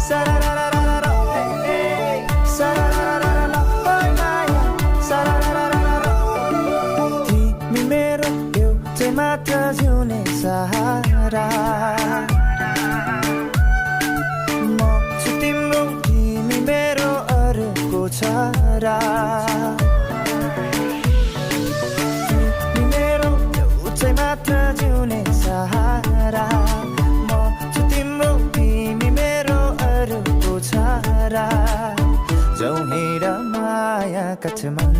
Sa-ra-ra-ra-ra-ra, hey, sa-ra-ra-ra-ra-ra, oh Maya, sa-ra-ra-ra-ra-ra. तिमी मेरो एउटै मात्र जिउने सहारा म छु तिम्रो तिमी मेरो अर्को छोरा तिमी मेरो एउटै मात्र जिउने सहारा म छु तिम्रो तिमी मेरो अर्को छोरा जाउँ हिँड माया काठमा